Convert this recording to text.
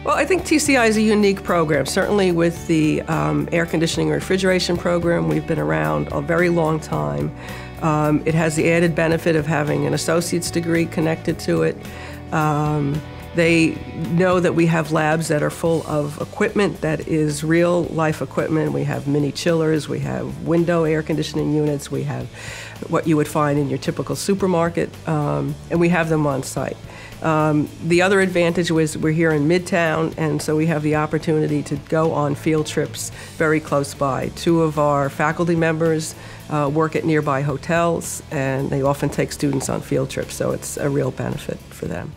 Well, I think TCI is a unique program. Certainly with the air conditioning and refrigeration program, we've been around a very long time. It has the added benefit of having an associate's degree connected to it. They know that we have labs that are full of equipment that is real life equipment. We have mini chillers, we have window air conditioning units, we have what you would find in your typical supermarket, and we have them on site. The other advantage was we're here in Midtown, and so we have the opportunity to go on field trips very close by. Two of our faculty members work at nearby hotels, and they often take students on field trips, so it's a real benefit for them.